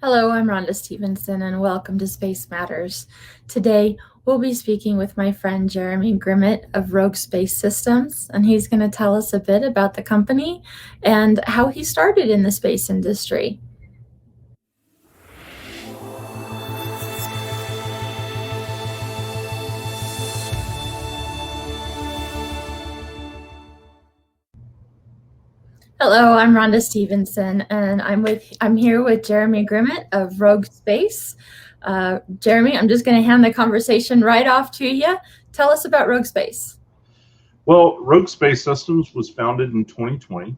Hello, I'm Rhonda Stevenson, and welcome to Space Matters. Today, we'll be speaking with my friend Jeromy Grimmett of Rogue Space Systems, and he's going to tell us a bit about the company and how he started in the space industry. Hello, I'm Rhonda Stevenson, and I'm here with Jeromy Grimmett of Rogue Space. Jeromy, I'm just going to hand the conversation right off to you. Tell us about Rogue Space. Well, Rogue Space Systems was founded in 2020.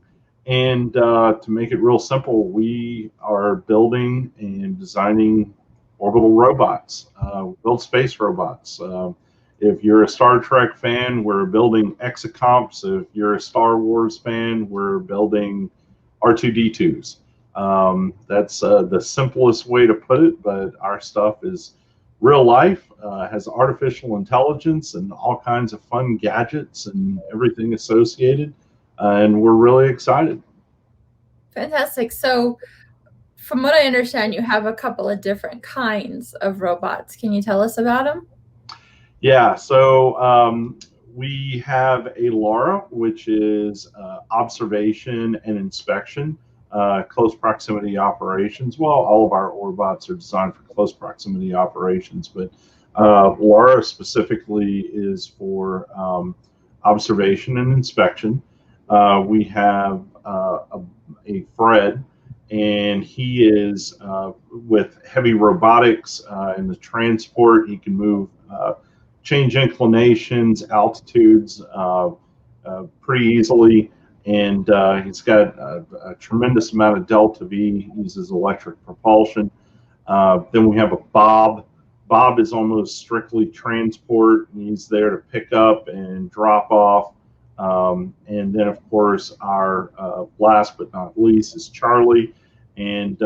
And to make it real simple, we are building and designing orbital robots, build space robots. If you're a Star Trek fan, we're building exocomps. If you're a Star Wars fan, we're building R2D2s. That's the simplest way to put it, but our stuff is real life, has artificial intelligence and all kinds of fun gadgets and everything associated. And we're really excited. Fantastic. So, from what I understand, you have a couple of different kinds of robots. Can you tell us about them? Yeah, so we have a LARA, which is observation and inspection, close proximity operations. Well, all of our robots are designed for close proximity operations, but LARA specifically is for observation and inspection. We have a Fred, and he is with heavy robotics in the transport. He can move, change inclinations, altitudes pretty easily, and he's got a tremendous amount of delta V. He uses electric propulsion. Then we have a Bob. Bob is almost strictly transport. He's there to pick up and drop off. And then, of course, our last but not least is Charlie. And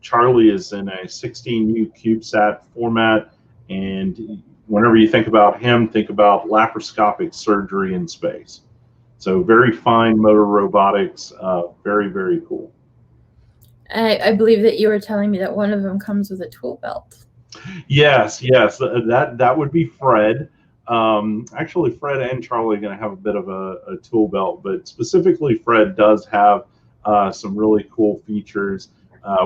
Charlie is in a 16U CubeSat format. And whenever you think about him, think about laparoscopic surgery in space. So very fine motor robotics, very, very cool. I believe that you were telling me that one of them comes with a tool belt. Yes, that would be Fred. Actually, Fred and Charlie are going to have a bit of a tool belt, but specifically Fred does have some really cool features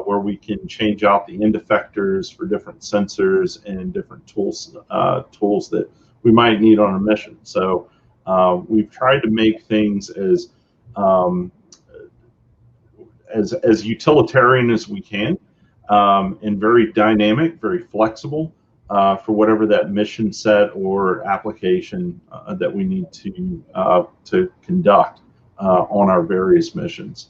where we can change out the end effectors for different sensors and different tools that we might need on a mission. So we've tried to make things as utilitarian as we can, and very dynamic, very flexible for whatever that mission set or application that we need to conduct on our various missions.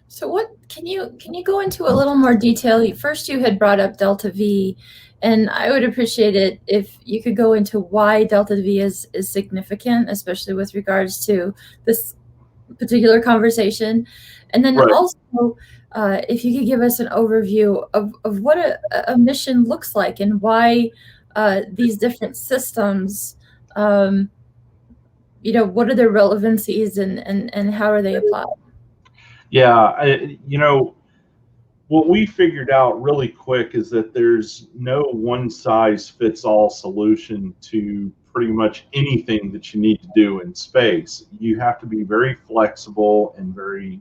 So what can you go into a little more detail? First, you had brought up delta V, and I would appreciate it if you could go into why delta V is significant, especially with regards to this particular conversation. And then also, if you could give us an overview of what a mission looks like and why these different systems, what are their relevancies and how are they applied? Yeah, what we figured out really quick is that there's no one size fits all solution to pretty much anything that you need to do in space. You have to be very flexible and very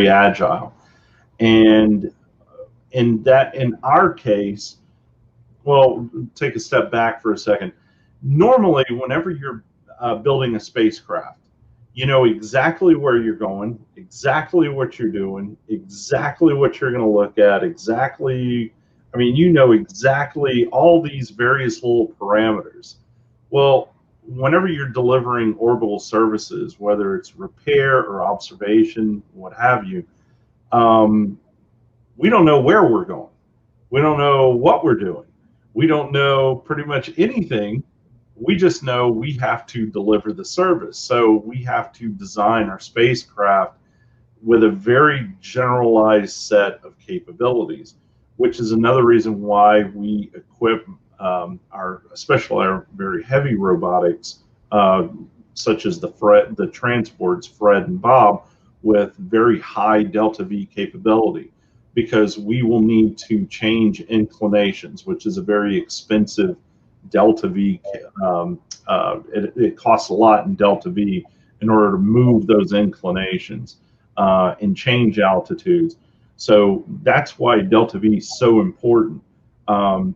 agile. And in our case, well, take a step back for a second. Normally, whenever you're building a spacecraft, you know exactly where you're going, exactly what you're doing, exactly what you're going to look at, you know exactly all these various little parameters. Well, whenever you're delivering orbital services, whether it's repair or observation, what have you, we don't know where we're going. We don't know what we're doing. We don't know pretty much anything. We just know we have to deliver the service. So we have to design our spacecraft with a very generalized set of capabilities, which is another reason why we equip especially our very heavy robotics, such as the transports Fred and Bob, with very high delta V capability. because we will need to change inclinations, which is a very expensive delta V. It costs a lot in delta V in order to move those inclinations and change altitudes. So that's why delta V is so important. And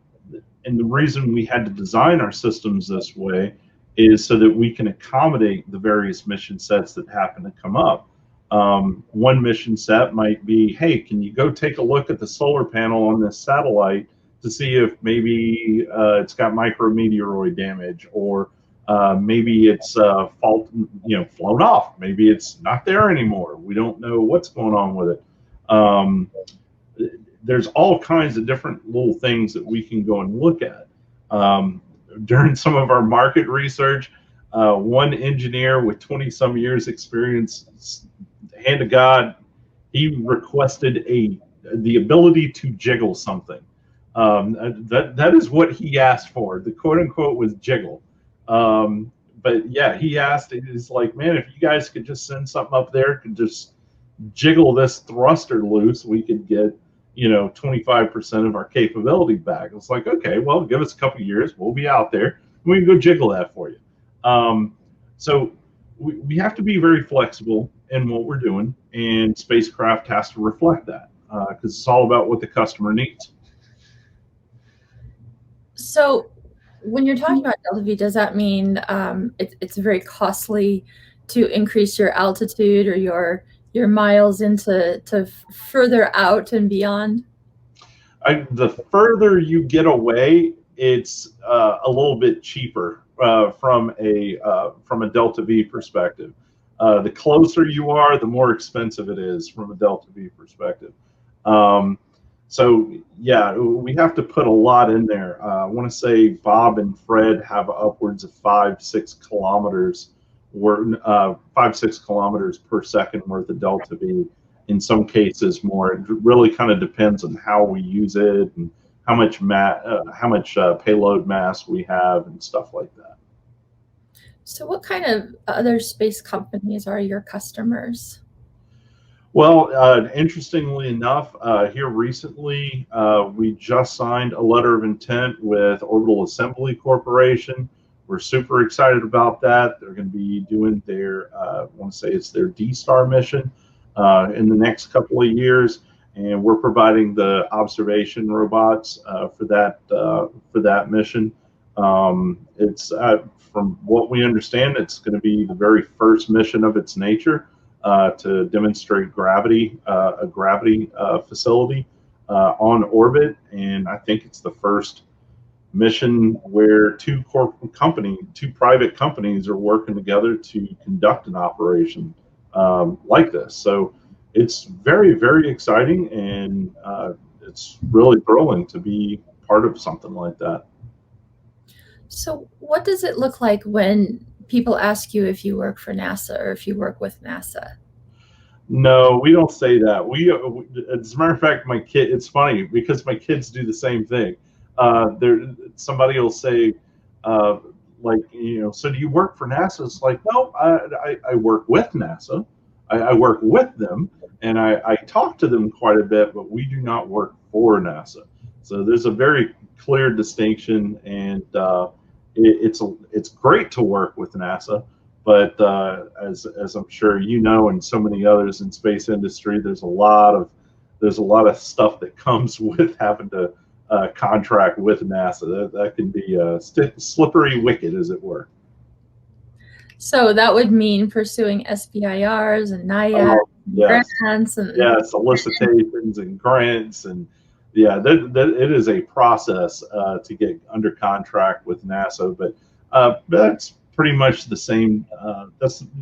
the reason we had to design our systems this way is so that we can accommodate the various mission sets that happen to come up. One mission set might be, hey, can you go take a look at the solar panel on this satellite to see if maybe it's got micrometeoroid damage, or maybe it's flown off. Maybe it's not there anymore. We don't know what's going on with it. There's all kinds of different little things that we can go and look at. During some of our market research, one engineer with 20 some years experience, hand of God, he requested the ability to jiggle something. That is what he asked for. The quote unquote was jiggle. But yeah, he asked, he's like, man, if you guys could just send something up there, could just jiggle this thruster loose, we could get 25% of our capability back. It's like, okay, well, give us a couple of years, we'll be out there, and we can go jiggle that for you. So we have to be very flexible in what we're doing, and spacecraft has to reflect that, because it's all about what the customer needs. So when you're talking about delta V, does that mean it's very costly to increase your altitude or your miles into further out and beyond? The further you get away, it's a little bit cheaper from a delta V perspective. The closer you are, the more expensive it is from a delta V perspective. So yeah, we have to put a lot in there. I want to say Bob and Fred have upwards of 5-6 kilometers, or 5-6 kilometers per second worth of delta V. In some cases more. It really kind of depends on how we use it and how much payload mass we have and stuff like that. So what kind of other space companies are your customers? Well, interestingly enough, here recently, we just signed a letter of intent with Orbital Assembly Corporation. We're super excited about that. They're going to be doing their, I want to say it's their D-Star mission in the next couple of years, and we're providing the observation robots for that mission. It's from what we understand, it's going to be the very first mission of its nature to demonstrate gravity, a gravity facility on orbit, and I think it's the first mission where two private companies are working together to conduct an operation like this. So it's very, very exciting, and it's really thrilling to be part of something like that. So what does it look like when people ask you if you work for NASA or if you work with NASA? No, we don't say that. As a matter of fact, it's funny because my kids do the same thing. Somebody will say, like, so do you work for NASA? It's like, no, I work with NASA. I work with them, and I talk to them quite a bit, but we do not work for NASA. So there's a very clear distinction, and it's great to work with NASA, but as I'm sure you know, and so many others in space industry, there's a lot of stuff that comes with having to contract with NASA. That can be a slippery wicket, as it were. So that would mean pursuing SBIRs and NIAC grants and solicitations and grants, and it is a process to get under contract with NASA. But that's pretty much the same.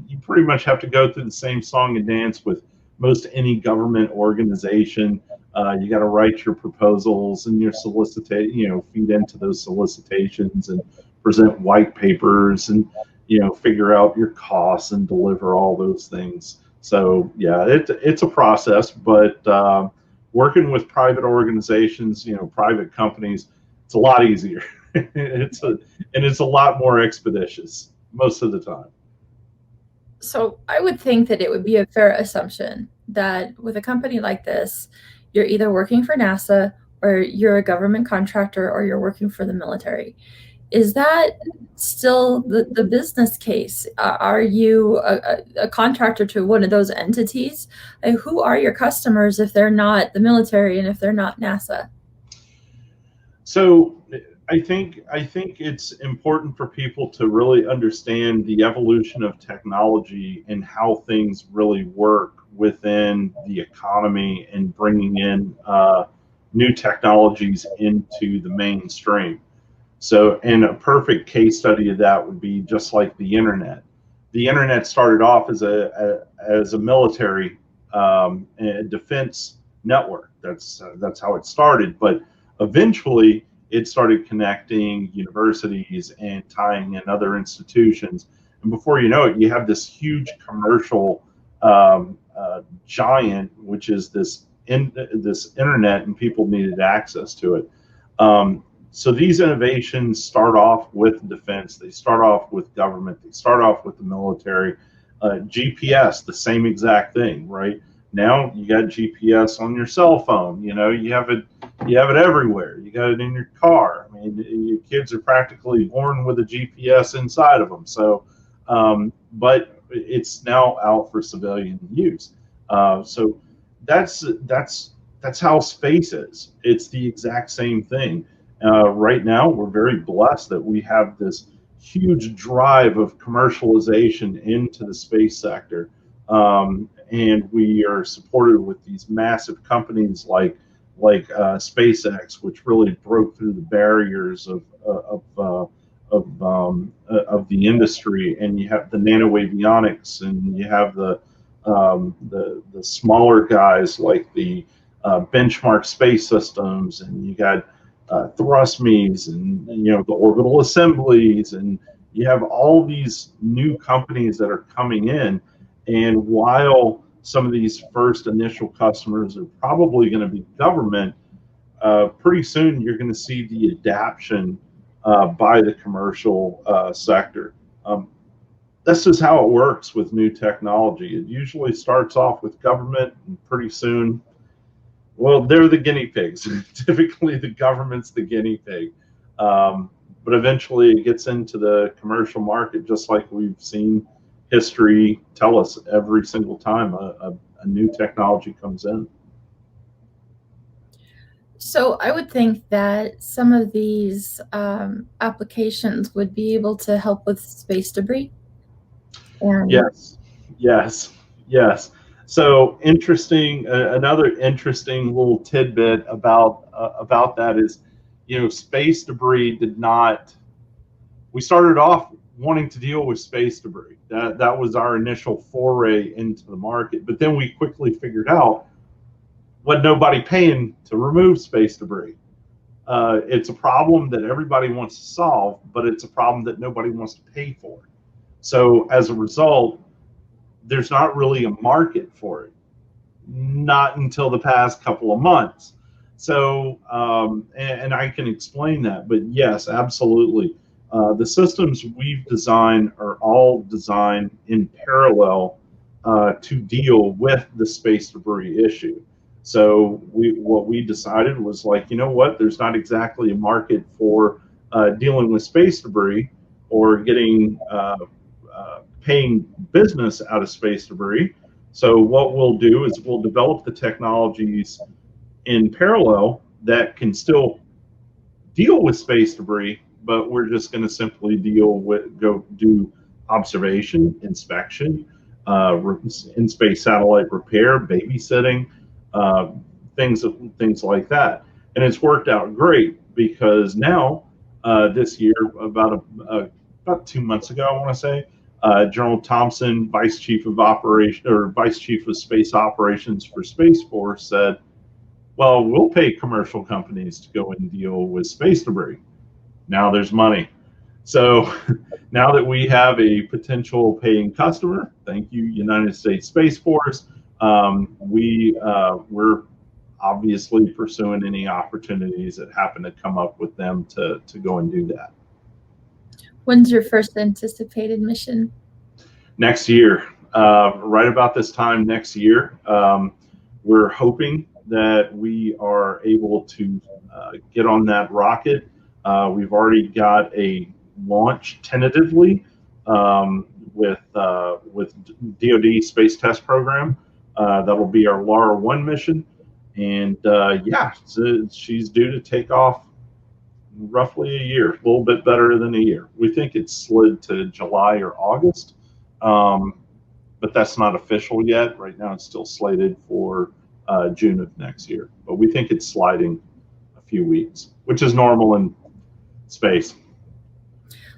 You pretty much have to go through the same song and dance with most any government organization. You got to write your proposals and your feed into those solicitations and present white papers and figure out your costs and deliver all those things. So yeah, it's a process, but working with private organizations, private companies, it's a lot easier. It's a lot more expeditious most of the time. So I would think that it would be a fair assumption that with a company like this, you're either working for NASA or you're a government contractor or you're working for the military. Is that still the business case? Are you a contractor to one of those entities? Who are your customers if they're not the military and if they're not NASA? So I think it's important for people to really understand the evolution of technology and how things really work within the economy and bringing in new technologies into the mainstream. So, and a perfect case study of that would be just like the internet. The internet started off as a military defense network. That's how it started. But eventually, it started connecting universities and tying in other institutions. And before you know it, you have this huge commercial giant, which is this internet, and people needed access to it. So these innovations start off with defense, they start off with government, they start off with the military. GPS, the same exact thing, right? Now you got GPS on your cell phone. You have it everywhere. You got it in your car. I mean, your kids are practically born with a GPS inside of them. So, but it's now out for civilian use. So that's how space is. It's the exact same thing. Right now, we're very blessed that we have this huge drive of commercialization into the space sector. And we are supported with these massive companies like SpaceX, which really broke through the barriers of the industry. And you have the nanoavionics, and you have the smaller guys like the benchmark space systems, and you got thrust me's, and the orbital assemblies, and you have all these new companies that are coming in. And while some of these first initial customers are probably going to be government, pretty soon you're going to see the adaption by the commercial sector. This is how it works with new technology. It usually starts off with government, and pretty soon, well, they're the guinea pigs. Typically, the government's the guinea pig. But eventually, it gets into the commercial market, just like we've seen history tell us every single time a new technology comes in. So I would think that some of these applications would be able to help with space debris. And Yes, yes, yes. So interesting. Another interesting little tidbit about that is, space debris did not. We started off wanting to deal with space debris. That was our initial foray into the market. But then we quickly figured out what nobody paying to remove space debris. It's a problem that everybody wants to solve, but it's a problem that nobody wants to pay for. So as a result, there's not really a market for it, not until the past couple of months. So, and I can explain that, but yes, absolutely. The systems we've designed are all designed in parallel to deal with the space debris issue. So what we decided was, like, what, there's not exactly a market for dealing with space debris or getting paying business out of space debris. So what we'll do is we'll develop the technologies in parallel that can still deal with space debris, but we're just going to simply go do observation, inspection, in space satellite repair, babysitting, things like that. And it's worked out great, because now this year, about 2 months ago, I want to say, General Thompson, Vice Chief of Space Operations for Space Force, said, "Well, we'll pay commercial companies to go and deal with space debris." Now there's money. So now that we have a potential paying customer, thank you, United States Space Force, we're obviously pursuing any opportunities that happen to come up with them to go and do that. when's your first anticipated mission? Next year, right about this time next year, we're hoping that we are able to get on that rocket. We've already got a launch tentatively with DoD Space Test Program. That'll be our Lara 1 mission. And yeah, so she's due to take off roughly a year, a little bit better than a year. We think it's slid to July or August, but that's not official yet. Right now, it's still slated for June of next year. But we think it's sliding a few weeks, which is normal in space.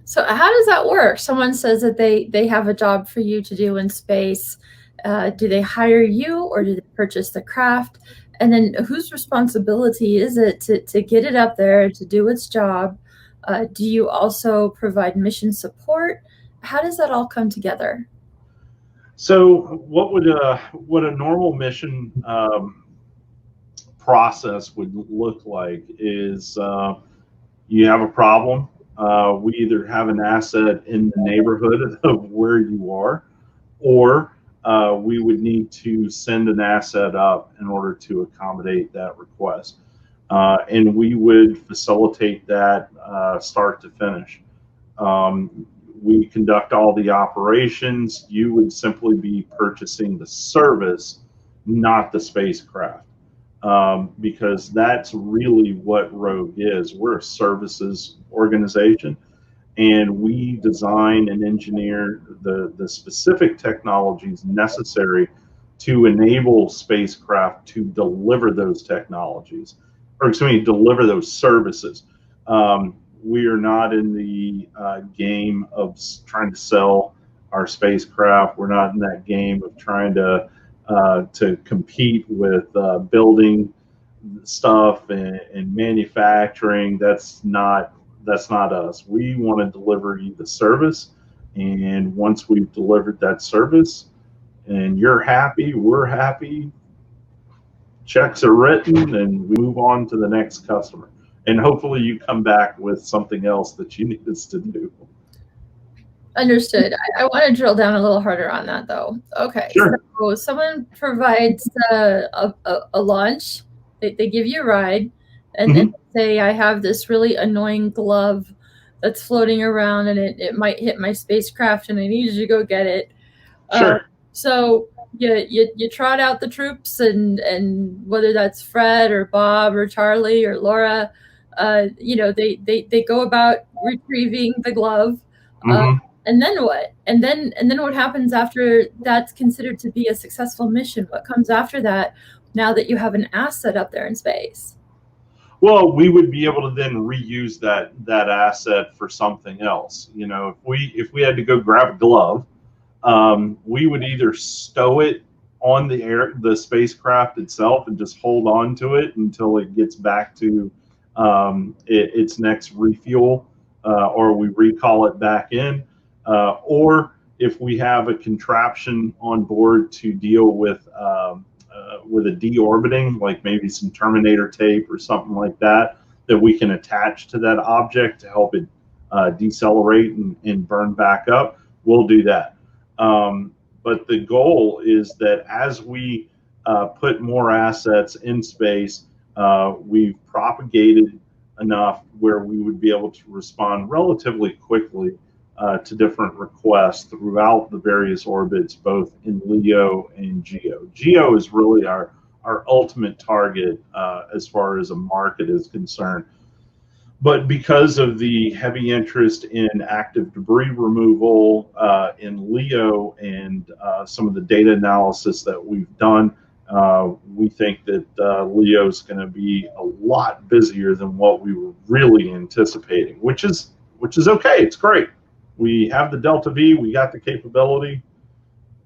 So how does that work? Someone says that they have a job for you to do in space. Do they hire you, or do they purchase the craft? And then whose responsibility is it to get it up there, to do its job? Do you also provide mission support? How does that all come together? So what would a normal mission process would look like is you have a problem. We either have an asset in the neighborhood of where you are, or we would need to send an asset up in order to accommodate that request. And we would facilitate that start to finish. We conduct all the operations. You would simply be purchasing the service, not the spacecraft, because that's really what Rogue is. We're a services organization, and we design and engineer the specific technologies necessary to enable spacecraft to deliver those technologies, or excuse me, deliver those services. We are not in the game of trying to sell our spacecraft. We're not in that game of trying to compete with building stuff and manufacturing. That's not us. We want to deliver you the service, and once we've delivered that service and you're happy, we're happy, checks are written, and we move on to the next customer. And hopefully you come back with something else that you need us to do. Understood. I want to drill down a little harder on that, though. Okay. Sure. So someone provides a launch. They give you a ride, and then say, I have this really annoying glove that's floating around, and it might hit my spacecraft, and I need you to go get it. Sure. So you trot out the troops, and whether that's Fred or Bob or Charlie or Laura, they go about retrieving the glove. And then what? And then what happens after that's considered to be a successful mission? What comes after that, now that you have an asset up there in space? Well, we would be able to then reuse that asset for something else. If we had to go grab a glove, we would either stow it on the spacecraft itself and just hold on to it until it gets back to its next refuel, or we recall it back in, or if we have a contraption on board to deal with a deorbiting, like maybe some Terminator tape or something like that we can attach to that object to help it decelerate and burn back up, we'll do that. But the goal is that as we put more assets in space, we've propagated enough where we would be able to respond relatively quickly to different requests throughout the various orbits, both in LEO and GEO. GEO is really our ultimate target as far as a market is concerned. But because of the heavy interest in active debris removal in LEO and some of the data analysis that we've done, we think that LEO is going to be a lot busier than what we were really anticipating, which is okay. It's great. We have the Delta V. We got the capability.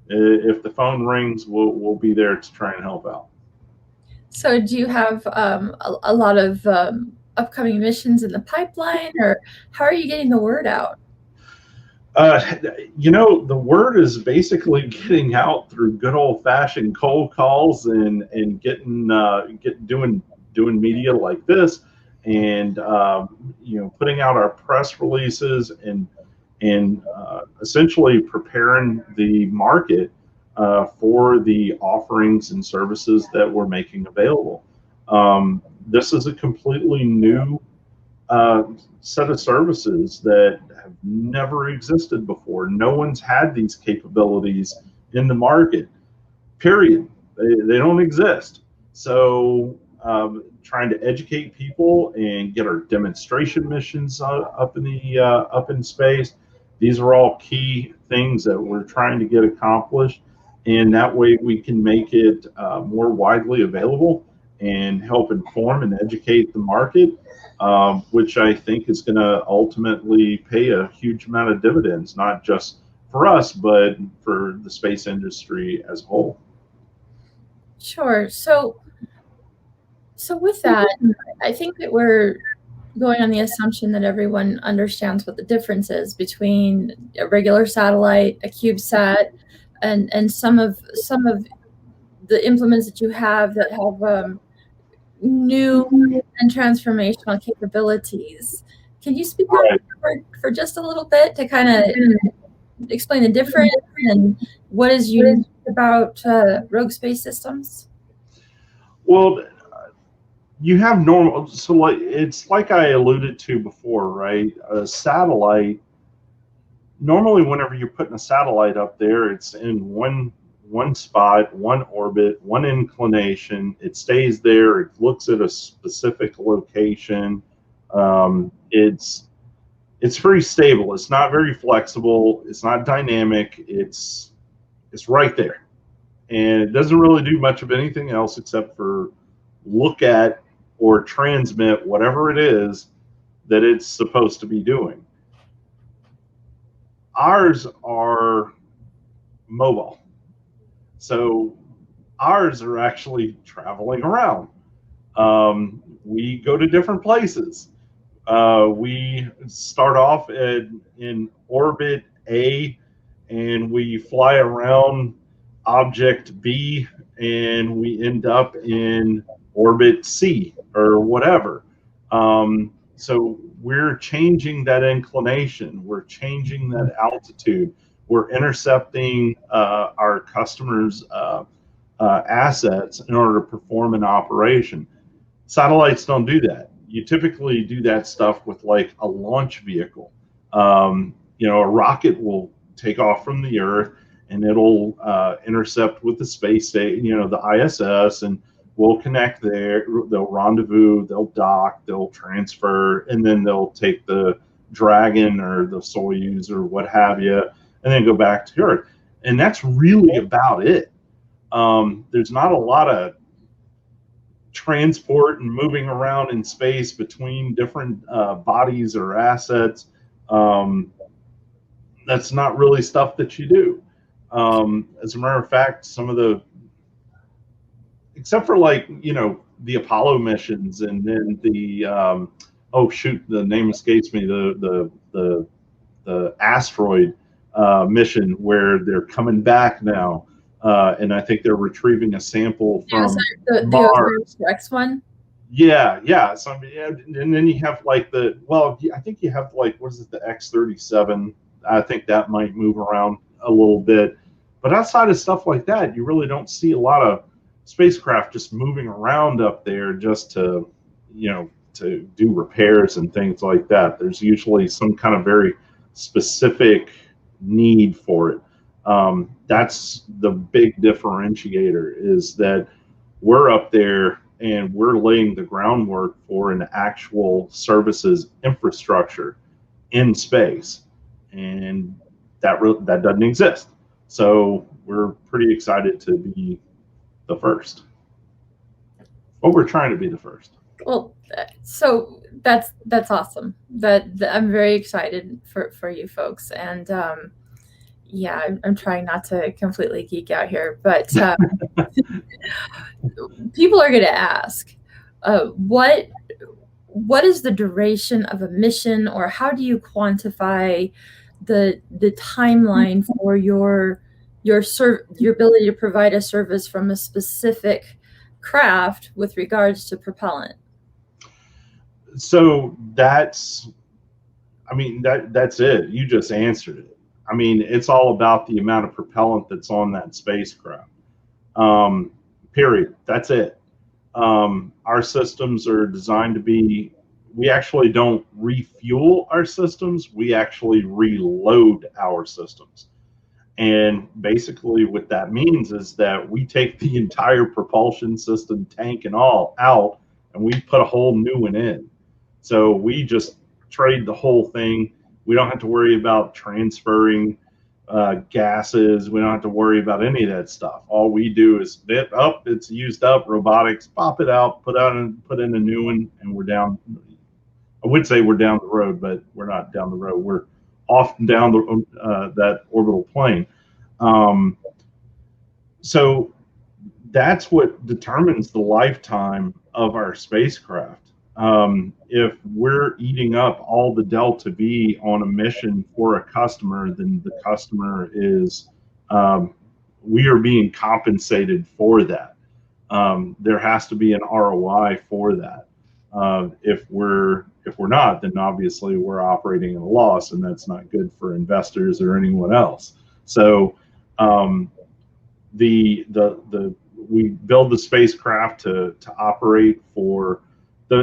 If the phone rings, we'll be there to try and help out. So do you have a lot of upcoming missions in the pipeline, or how are you getting the word out? The word is basically getting out through good old-fashioned cold calls and doing media like this, and putting out our press releases and essentially preparing the market for the offerings and services that we're making available. This is a completely new set of services that have never existed before. No one's had these capabilities in the market, period. They don't exist. So trying to educate people and get our demonstration missions up in space. These are all key things that we're trying to get accomplished, and that way we can make it more widely available and help inform and educate the market, which I think is going to ultimately pay a huge amount of dividends, not just for us, but for the space industry as a whole. Sure. So with that, I think that we're going on the assumption that everyone understands what the difference is between a regular satellite, a CubeSat, and some of the implements that you have that have new and transformational capabilities. Can you speak on that for just a little bit to kind of explain the difference and what is unique about Rogue Space Systems? Well, you have normal, so like it's like I alluded to before, right? A satellite, normally whenever you're putting a satellite up there, it's in one spot, one orbit, one inclination. It stays there. It looks at a specific location. It's very stable. It's not very flexible. It's not dynamic. It's right there, and it doesn't really do much of anything else except for look at or transmit whatever it is that it's supposed to be doing. Ours are mobile. So ours are actually traveling around. We go to different places. We start off in orbit A, and we fly around object B, and we end up in orbit C or whatever. So we're changing that inclination. We're changing that altitude. We're intercepting our customers' assets in order to perform an operation. Satellites don't do that. You typically do that stuff with like a launch vehicle. A rocket will take off from the Earth and it'll intercept with the space station, the ISS, and we'll connect there. They'll rendezvous, they'll dock, they'll transfer, and then they'll take the Dragon or the Soyuz or what have you, and then go back to Earth. And that's really about it. There's not a lot of transport and moving around in space between different bodies or assets. That's not really stuff that you do. As a matter of fact, some of the, except for like, the Apollo missions, and then the, the name escapes me, the asteroid mission where they're coming back now. And I think they're retrieving a sample from the Mars. The X one. Yeah. So, and then you have like I think you have like, what is it, the X-37? I think that might move around a little bit. But outside of stuff like that, you really don't see a lot of spacecraft just moving around up there just to, to do repairs and things like that. There's usually some kind of very specific need for it. That's the big differentiator, is that we're up there and we're laying the groundwork for an actual services infrastructure in space, and that doesn't exist. So we're pretty excited to be the first. Well, we're trying to be the first. Well, so that's awesome. That I'm very excited for you folks, and yeah, I'm trying not to completely geek out here, but people are going to ask, what is the duration of a mission, or how do you quantify the timeline for your ability to provide a service from a specific craft with regards to propellant? So that's it. You just answered it. I mean, it's all about the amount of propellant that's on that spacecraft. Period. That's it. Our systems are designed to be, we actually don't refuel our systems, we actually reload our systems. And basically what that means is that we take the entire propulsion system, tank and all, out, and we put a whole new one in. So we just trade the whole thing. We don't have to worry about transferring gases. We don't have to worry about any of that stuff. All we do is bit up, it's used up, robotics, pop it out, put in a new one, and we're down. I would say we're down the road, but we're not down the road. We're off down that orbital plane. So that's what determines the lifetime of our spacecraft. If we're eating up all the delta V on a mission for a customer, then the customer is, we are being compensated for that. There has to be an ROI for that. If we're not, then obviously we're operating at a loss, and that's not good for investors or anyone else. So we build the spacecraft to operate for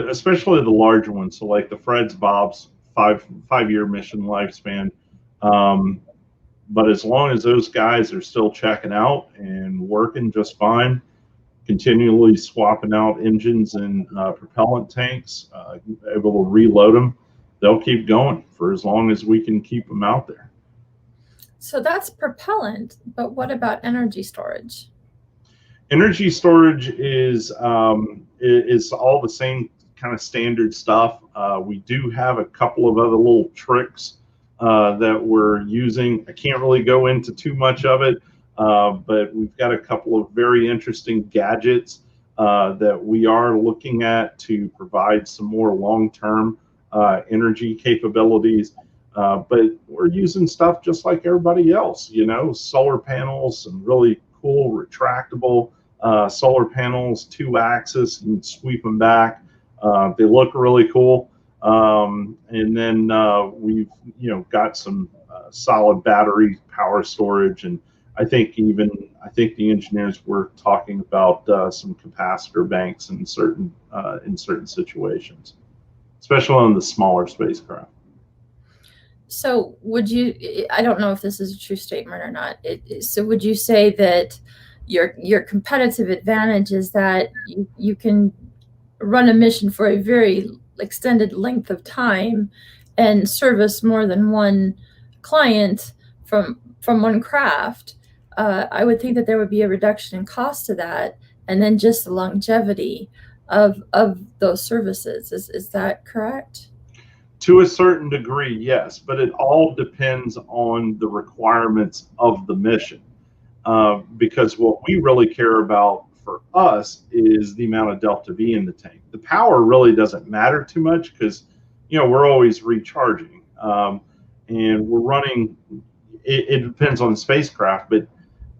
especially the larger ones. So like the Fred's Bob's 5-year mission lifespan. But as long as those guys are still checking out and working just fine, continually swapping out engines and propellant tanks, able to reload them, they'll keep going for as long as we can keep them out there. So that's propellant, but what about energy storage? Energy storage is all the same kind of standard stuff. We do have a couple of other little tricks that we're using. I can't really go into too much of it, but we've got a couple of very interesting gadgets that we are looking at to provide some more long-term energy capabilities. But we're using stuff just like everybody else, solar panels, some really cool retractable solar panels, 2-axis, and sweep them back. They look really cool. And then we've got some solid battery power storage, and I think the engineers were talking about some capacitor banks in certain situations, especially on the smaller spacecraft. So I don't know if this is a true statement or not. So would you say that your competitive advantage is that you can run a mission for a very extended length of time and service more than one client from one craft? I would think that there would be a reduction in cost to that, and then just the longevity of those services. Is that correct? To a certain degree, yes, but it all depends on the requirements of the mission. Because what we really care about for us is the amount of delta V in the tank. The power really doesn't matter too much because, we're always recharging. And we're running, it depends on the spacecraft, but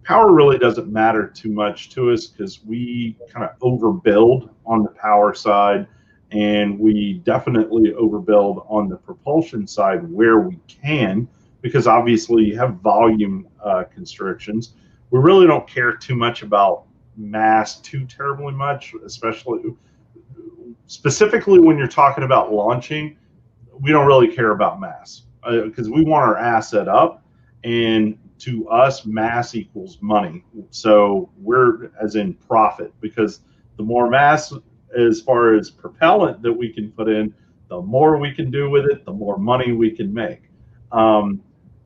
power really doesn't matter too much to us because we kind of overbuild on the power side, and we definitely overbuild on the propulsion side where we can, because obviously you have volume constrictions. We really don't care too much about mass too terribly much, specifically when you're talking about launching. We don't really care about mass because we want our asset up, and to us, mass equals money. So we're as in profit, because the more mass as far as propellant that we can put in, the more we can do with it, the more money we can make.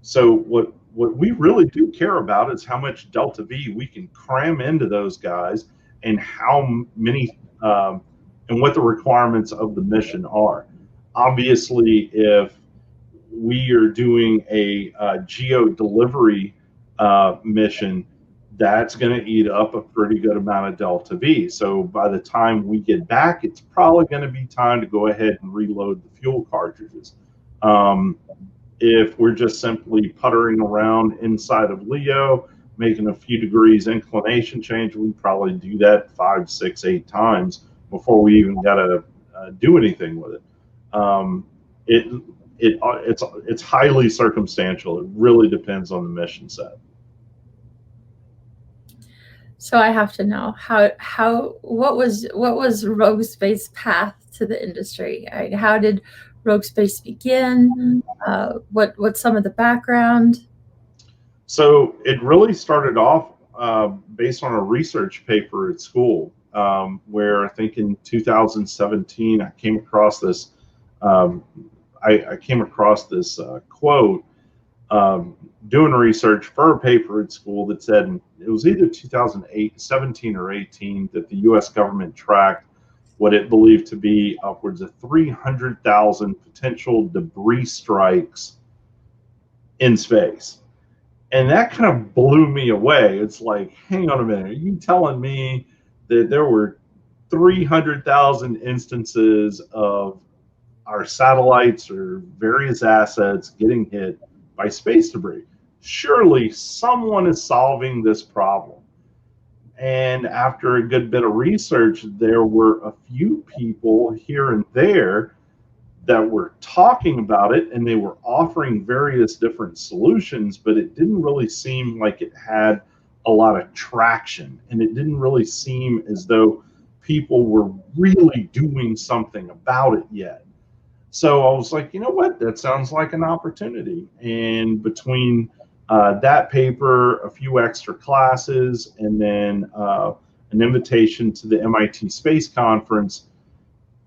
So what we really do care about is how much delta V we can cram into those guys, and how many and what the requirements of the mission are. Obviously, if we are doing a geo delivery mission, that's going to eat up a pretty good amount of delta V. So by the time we get back, it's probably going to be time to go ahead and reload the fuel cartridges. If we're just simply puttering around inside of LEO, making a few degrees inclination change, we probably do that 5, 6, 8 times before we even got to do anything with it. it's highly circumstantial. It really depends on the mission set. So I have to know what was Rogue Space path to the industry? How did Rogue Space begin? What's some of the background? So it really started off based on a research paper at school, where I think in 2017 I came across this. I came across this quote doing research for a paper at school that said it was either 2017 or 18 that the U.S. government tracked what it believed to be upwards of 300,000 potential debris strikes in space. And that kind of blew me away. It's like, hang on a minute, are you telling me that there were 300,000 instances of our satellites or various assets getting hit by space debris? Surely someone is solving this problem. And after a good bit of research, there were a few people here and there that were talking about it, and they were offering various different solutions, but it didn't really seem like it had a lot of traction, and it didn't really seem as though people were really doing something about it yet. So I was like, you know what, that sounds like an opportunity. And between that paper, a few extra classes, and then an invitation to the MIT Space Conference,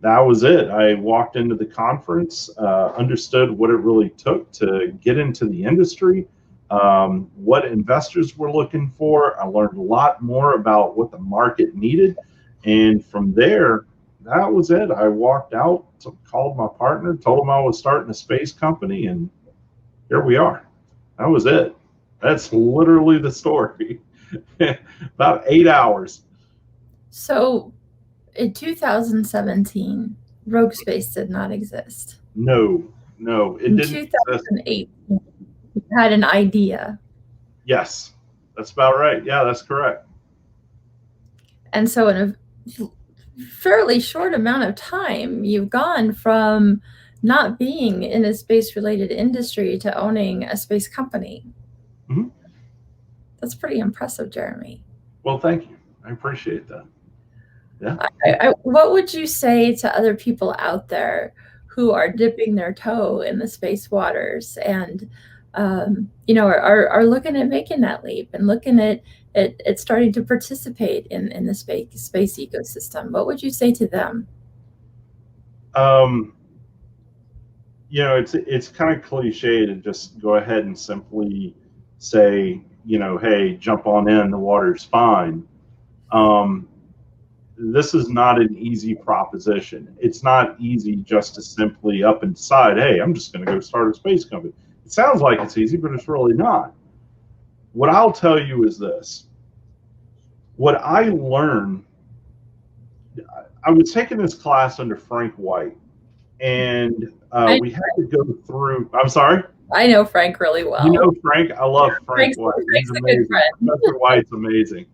that was it. I walked into the conference, understood what it really took to get into the industry, what investors were looking for. I learned a lot more about what the market needed. And from there, that was it. I walked out, called my partner, told him I was starting a space company, and here we are. That was it. That's literally the story. About 8 hours. So in 2017, Rogue Space did not exist. No, it didn't. In 2008, you had an idea. Yes, that's about right. Yeah, that's correct. And so in a fairly short amount of time, you've gone from not being in a space-related industry to owning a space company. Mm-hmm. That's pretty impressive, Jeromy. Well, thank you. I appreciate that. Yeah. What would you say to other people out there who are dipping their toe in the space waters and are looking at making that leap and looking at starting to participate in the space ecosystem? What would you say to them? It's kind of cliche to just go ahead and simply say, hey, jump on in, the water's fine. This is not an easy proposition. It's not easy just to simply up and decide, hey, I'm just going to go start a space company. It sounds like it's easy, but it's really not. What I'll tell you is this. What I learned, I was taking this class under Frank White, and we had to go through, I'm sorry? I know Frank really well. You know Frank? I love Frank White. Frank's a good friend. Professor White's amazing.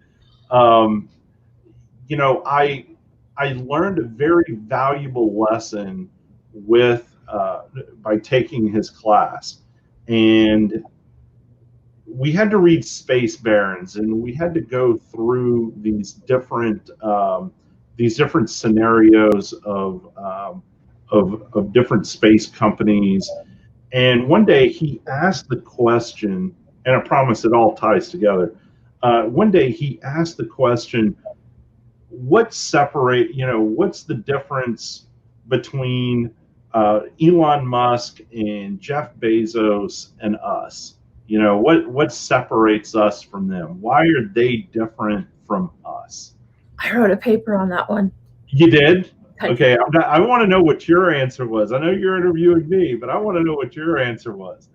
I learned a very valuable lesson by taking his class, and we had to read Space Barons, and we had to go through these different scenarios of different space companies. And one day he asked the question, and I promise it all ties together. One day he asked the question, what's the difference between Elon Musk and Jeff Bezos and us? What separates us from them? Why are they different from us? I wrote a paper on that one. You did? Okay, I want to know what your answer was. I know you're interviewing me, but I want to know what your answer was.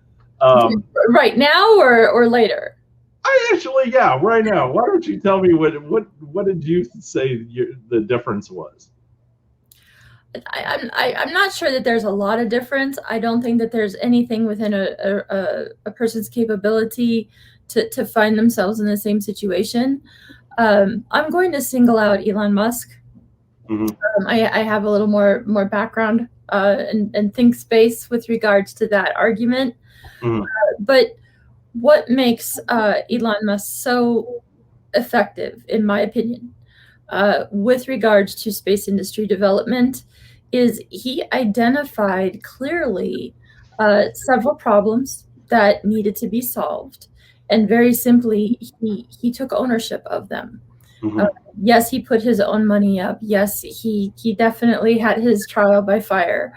Right now or later? Right now. Why don't you tell me what did you say the difference was? I'm not sure that there's a lot of difference. I don't think that there's anything within a person's capability to find themselves in the same situation. I'm going to single out Elon Musk. Mm-hmm. I have a little more background and think space with regards to that argument. Mhm. But what makes Elon Musk so effective, in my opinion, with regards to space industry development is he identified clearly several problems that needed to be solved. And very simply, he took ownership of them. Uh, Mhm. yes, he put his own money up. Yes, he definitely had his trial by fire.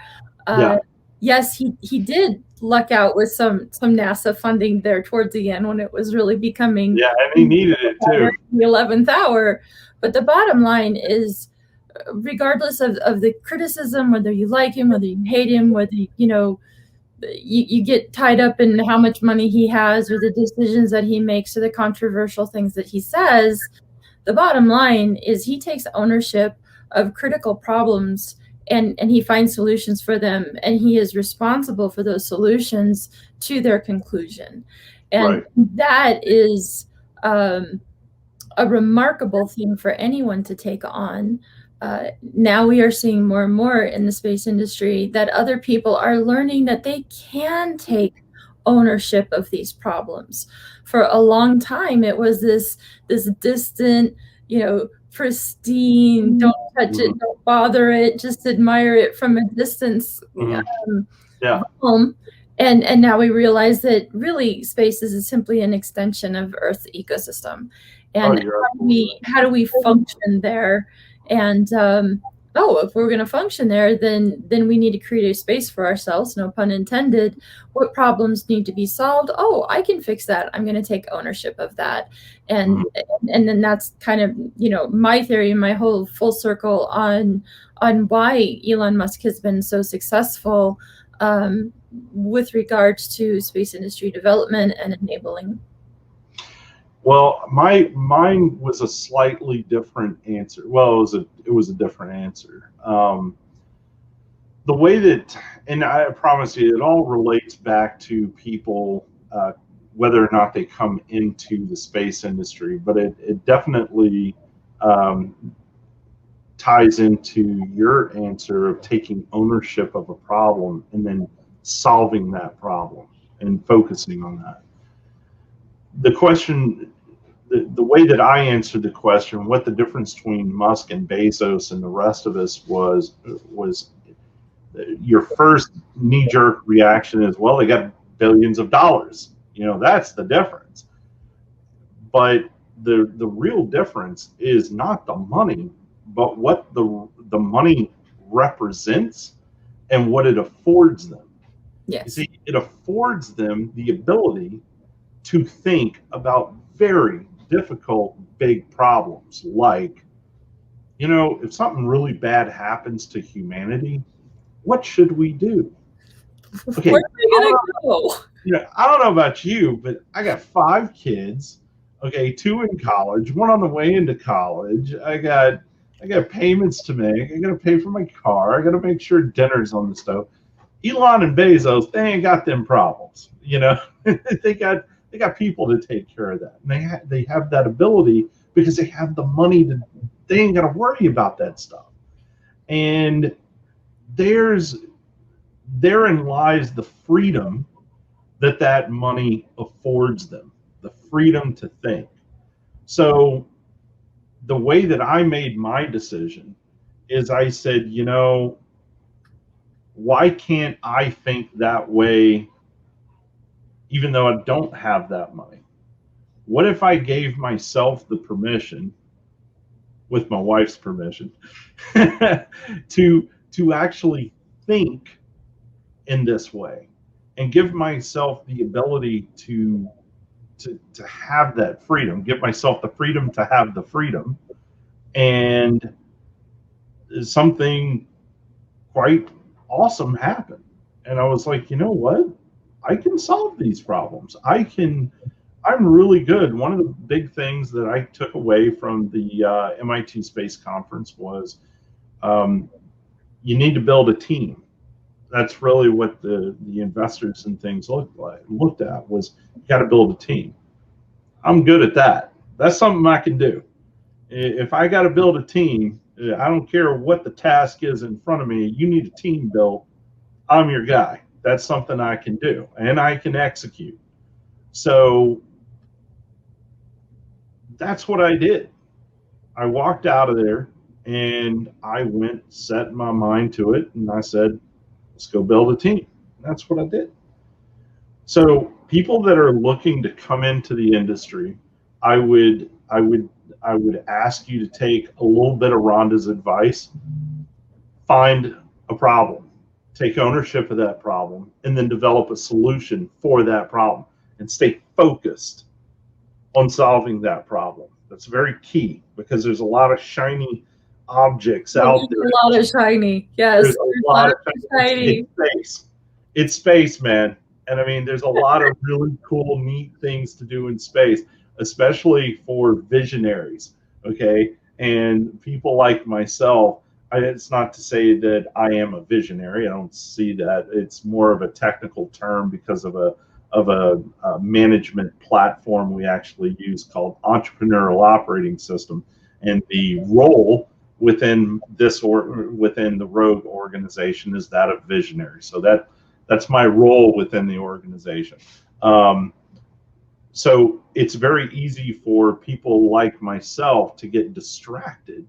Uh, Yeah. yes, he did luck out with some NASA funding there towards the end when it was really becoming Yeah, and he needed it too. the 11th hour. But the bottom line is, regardless of the criticism, whether you like him, whether you hate him, whether you get tied up in how much money he has or the decisions that he makes or the controversial things that he says, the bottom line is he takes ownership of critical problems and he finds solutions for them, and he is responsible for those solutions to their conclusion. And Right. that is a remarkable thing for anyone to take on. Now we are seeing more and more in the space industry that other people are learning that they can take ownership of these problems. For a long time, it was this distant, pristine, don't touch it, Mhm. don't bother it, just admire it from a distance Mhm. Yeah. realm. And now we realize that really space is simply an extension of Earth's ecosystem. Oh, And you're absolutely how do we function there? And if we're going to function there, then we need to create a space for ourselves, no pun intended. What problems need to be solved? Oh, I can fix that. I'm going to take ownership of that. right. Mhm. And then that's kind of, my theory, my whole full circle on why Elon Musk has been so successful with regards to space industry development and enabling. Well, mine was a slightly different answer. Well, it was a different answer. The way that, and I promise you, it all relates back to people, whether or not they come into the space industry, but it definitely um, ties into your answer of taking ownership of a problem and then solving that problem and focusing on that. The question, the way that I answered the question, what the difference between Musk and Bezos and the rest of us was your first knee-jerk reaction is, well, they got billions of dollars. That's the difference. But the real difference is not the money, but what the money represents and what it affords them. You Yes. see, it affords them the ability to think about very difficult, big problems like, if something really bad happens to humanity, what should we do? Where Okay, are we gonna go? I don't know about you, but I got 5 kids. Okay, 2 in college, 1 on the way into college. I got payments to make. I got to pay for my car. I got to make sure dinner's on the stove. Elon and Bezos, they ain't got them problems. they got people to take care of that. And they have that ability because they have the money to. They ain't got to worry about that stuff. And therein lies the freedom that money affords them, the freedom to think. So the way that I made my decision is I said, why can't I think that way even though I don't have that money? What if I gave myself the permission, with my wife's permission, to actually think in this way and give myself the ability to have that freedom, give myself the freedom to have the freedom, and something quite awesome happened. And I was like, you know what? I can solve these problems. I'm really good. One of the big things that I took away from the MIT Space Conference was you need to build a team. That's really what the investors and things looked at was you got to build a team. I'm good at that. That's something I can do. If I got to build a team, I don't care what the task is in front of me. You need a team built. I'm your guy. That's something I can do and I can execute. So that's what I did. I walked out of there and I went, set my mind to it, and I said, let's go build a team. And that's what I did. So people that are looking to come into the industry, I would ask you to take a little bit of Rhonda's advice. Find a problem, take ownership of that problem, and then develop a solution for that problem and stay focused on solving that problem. That's very key because there's a lot of shiny objects out there. A lot of shiny. Yes. There's a lot of shiny. It's space. It's space, man. And I mean, there's a lot of really cool, neat things to do in space, especially for visionaries. Okay. And people like myself, it's not to say that I am a visionary. I don't see that. It's more of a technical term because of a management platform we actually use called Entrepreneurial Operating System, and the role within within the Rogue organization is that of visionary. So that's my role within the organization. So it's very easy for people like myself to get distracted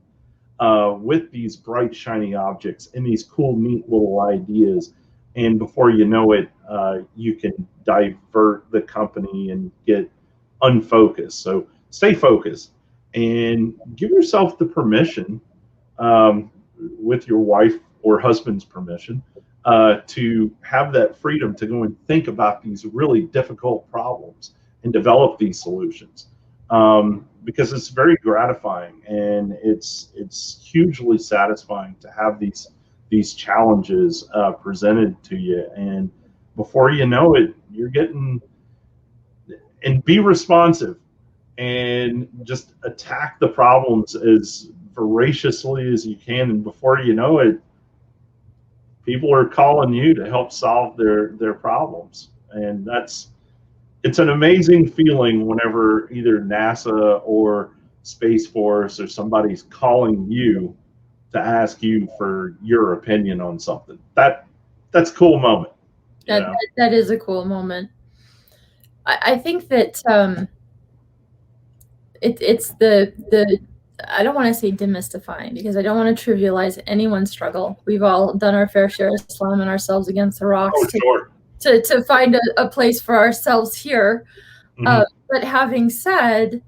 with these bright, shiny objects and these cool, neat little ideas. And before you know it, you can divert the company and get unfocused. So stay focused and give yourself the permission, with your wife or husband's permission, to have that freedom to go and think about these really difficult problems and develop these solutions. Because it's very gratifying and it's hugely satisfying to have these challenges presented to you, and before you know it, you're getting, and be responsive and just attack the problems as voraciously as you can, and before you know it, people are calling you to help solve their problems. And it's an amazing feeling whenever either NASA or Space Force or somebody's calling you to ask you for your opinion on something. That's a cool moment. That is a cool moment. I think that it's the I don't want to say demystifying, because I don't want to trivialize anyone's struggle. We've all done our fair share of slamming ourselves against the rocks to find a place for ourselves here. Mm-hmm. But having said,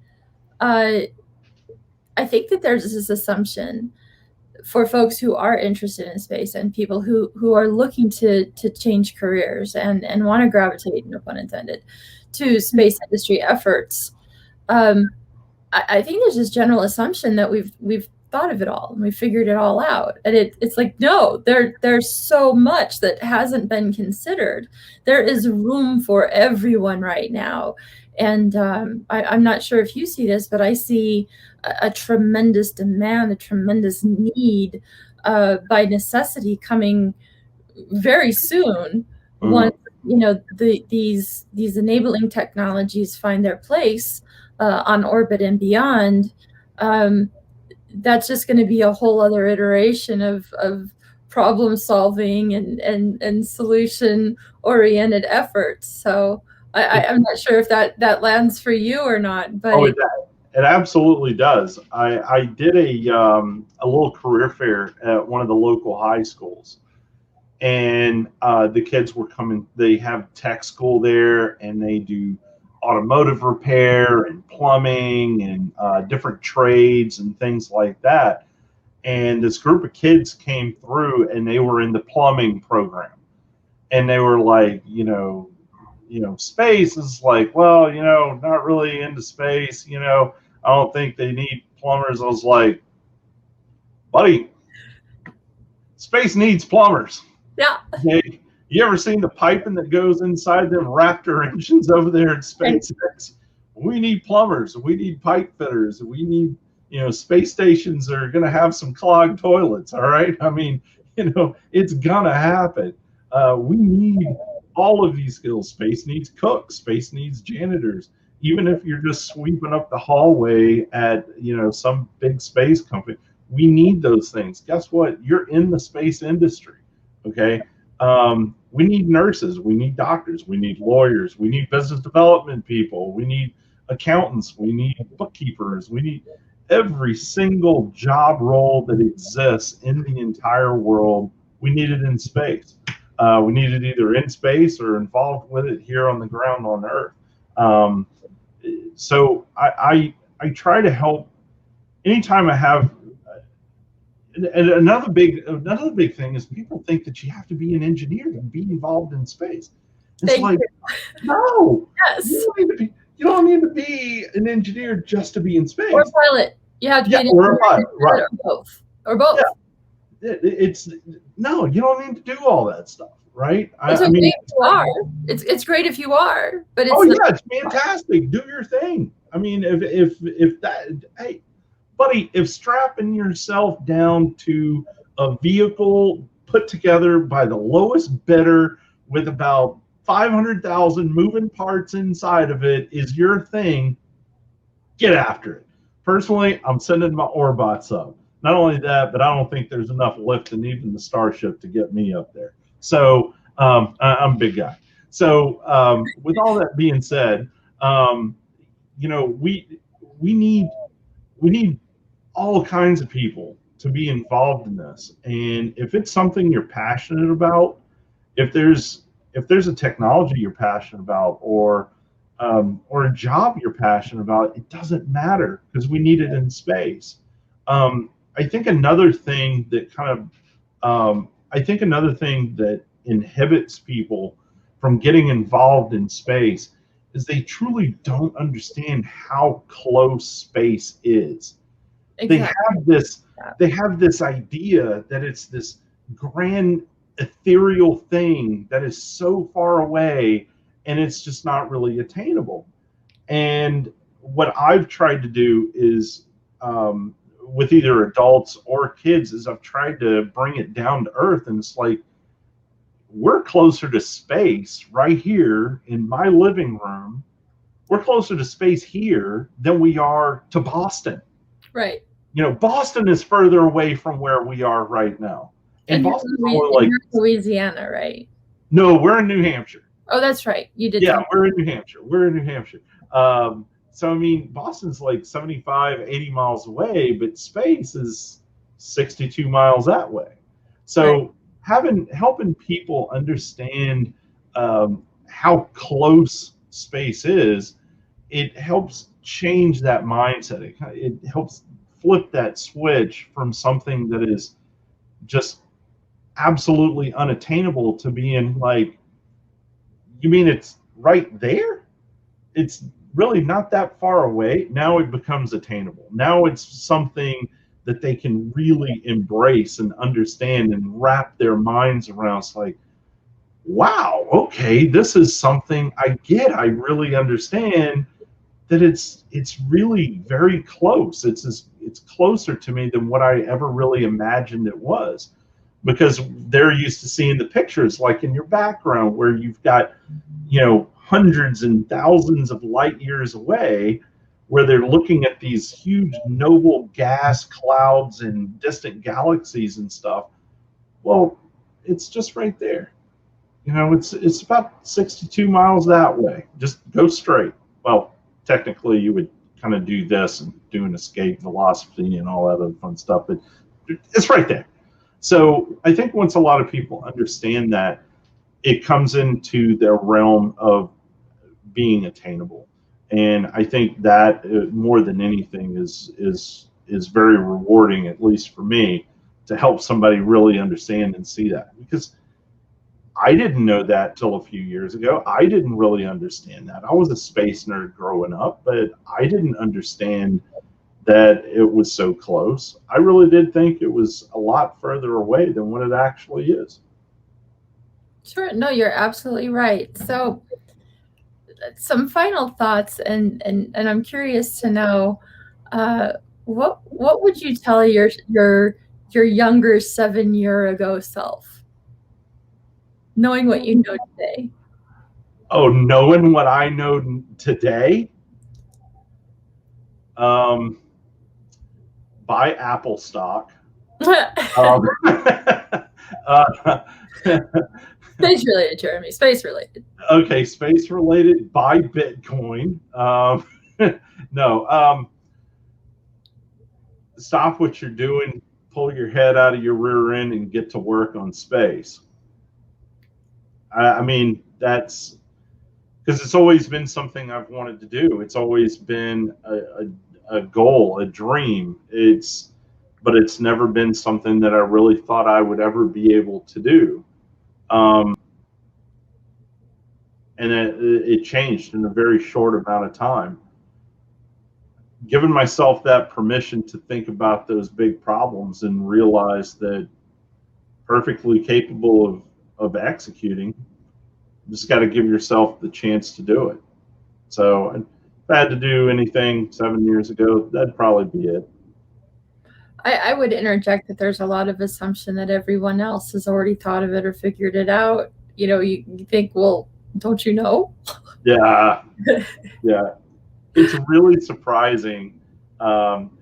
I think that there's this assumption for folks who are interested in space and people who are looking to change careers and want to gravitate, no pun intended, to space industry efforts. I think there's this general assumption that we've thought of it all and we've figured it all out. And it's like, no, there's so much that hasn't been considered. There is room for everyone right now. And I'm not sure if you see this, but I see a tremendous demand, a tremendous need by necessity coming very soon. Mm-hmm. Once these enabling technologies find their place on orbit and beyond, that's just going to be a whole other iteration of problem solving and solution oriented efforts. So I'm not sure if that lands for you or not, but it absolutely does. I did a little career fair at one of the local high schools, and the kids were coming. They have tech school there, and they do automotive repair and plumbing and different trades and things like that. And this group of kids came through, and they were in the plumbing program, and they were like, space is like, well, not really into space. I don't think they need plumbers. I was like, buddy, space needs plumbers. Yeah. Okay. You ever seen the piping that goes inside them Raptor engines over there in SpaceX? We need plumbers. We need pipe fitters. We need, space stations are going to have some clogged toilets. All right. I mean, it's going to happen. We need all of these skills. Space needs cooks. Space needs janitors. Even if you're just sweeping up the hallway at, some big space company, We need those things. Guess what? You're in the space industry. Okay. We need nurses. We need doctors. We need lawyers. We need business development people. We need accountants. We need bookkeepers. We need every single job role that exists in the entire world. We need it in space. We need it either in space or involved with it here on the ground on Earth. So I try to help anytime I have. And another big thing is people think that you have to be an engineer to be involved in space. It's Thank like, you. no, Yes. you don't need to be an engineer just to be in space. Or a pilot. You have to be an or a pilot, right? Or both. Or both. Yeah. It's no, you don't need to do all that stuff, right? It's okay if you are. It's great if you are, but it's it's fantastic. Do your thing. I mean, if that, hey, buddy, if strapping yourself down to a vehicle put together by the lowest bidder with about 500,000 moving parts inside of it is your thing, get after it. Personally, I'm sending my Orbots up. Not only that, but I don't think there's enough lift in even the Starship to get me up there. So I'm a big guy. So with all that being said, we need all kinds of people to be involved in this. And if it's something you're passionate about, if there's a technology you're passionate about, or a job you're passionate about, it doesn't matter because we need it in space. I think another thing that inhibits people from getting involved in space is they truly don't understand how close space is. Exactly. They have this idea that it's this grand ethereal thing that is so far away and it's just not really attainable. And what I've tried to do is with either adults or kids is I've tried to bring it down to earth, and it's like we're closer to space right here in my living room. We're closer to space here than we are to Boston. Right. Boston is further away from where we are right now. And Boston's more like Louisiana, right? No, we're in New Hampshire. Oh, that's right. You did. Yeah, we're in New Hampshire. So, I mean, Boston's like 75, 80 miles away, but space is 62 miles that way. So helping people understand how close space is, it helps change that mindset. It helps flip that switch from something that is just absolutely unattainable to being like, you mean it's right there? It's really not that far away. Now it becomes attainable. Now it's something that they can really embrace and understand and wrap their minds around. It's like, wow, okay, this is something I get. I really understand that it's really very close. It's closer to me than what I ever really imagined it was, because they're used to seeing the pictures like in your background where you've got, hundreds and thousands of light years away, where they're looking at these huge noble gas clouds and distant galaxies and stuff. Well, it's just right there. It's about 62 miles that way. Just go straight. Well, technically you would kind of do this and do an escape velocity and all that other fun stuff, but it's right there. So I think once a lot of people understand that, it comes into their realm of being attainable. And I think that more than anything is very rewarding, at least for me, to help somebody really understand and see that. Because I didn't know that till a few years ago. I didn't really understand that. I was a space nerd growing up, but I didn't understand that it was so close. I really did think it was a lot further away than what it actually is. Sure. No, you're absolutely right. So some final thoughts, and I'm curious to know, what would you tell your younger 7-year ago self, knowing what you know today? Oh, knowing what I know today? buy Apple stock. Um, uh, Space related, Jeromy. Space related. Okay, space related. Buy Bitcoin. No. Stop what you're doing. Pull your head out of your rear end and get to work on space. I mean, that's because it's always been something I've wanted to do. It's always been a goal, a dream. But it's never been something that I really thought I would ever be able to do. And it changed in a very short amount of time. Giving myself that permission to think about those big problems and realize that perfectly capable of executing, just got to give yourself the chance to do it. So if I had to do anything 7 years ago, that'd probably be it. I would interject that there's a lot of assumption that everyone else has already thought of it or figured it out. You know, you think, well, don't you know? Yeah. Yeah. It's really surprising.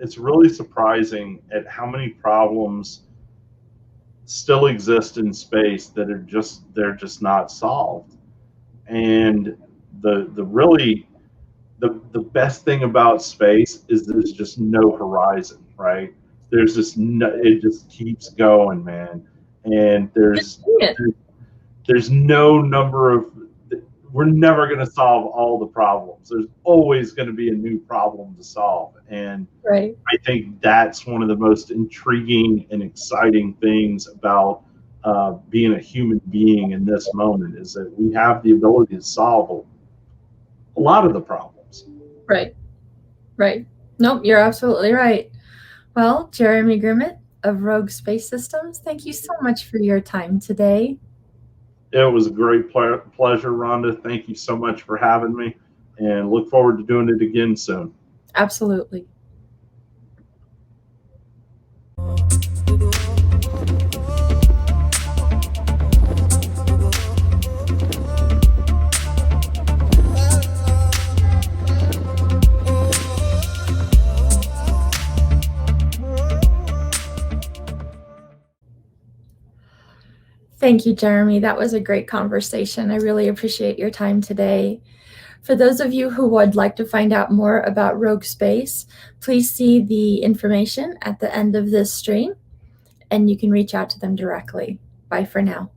It's really surprising at how many problems still exist in space that they're just not solved. And the best thing about space is there's just no horizon, right? There's just it just keeps going, man. And there's no number of, we're never going to solve all the problems. There's always going to be a new problem to solve. And right. I think that's one of the most intriguing and exciting things about being a human being in this moment, is that we have the ability to solve a lot of the problems. Right. Right. Nope, you're absolutely right. Well, Jeromy Grimmett of Rogue Space Systems, thank you so much for your time today. It was a great pleasure, Rhonda. Thank you so much for having me, and look forward to doing it again soon. Absolutely. Thank you, Jeromy. That was a great conversation. I really appreciate your time today. For those of you who would like to find out more about Rogue Space, please see the information at the end of this stream, and you can reach out to them directly. Bye for now.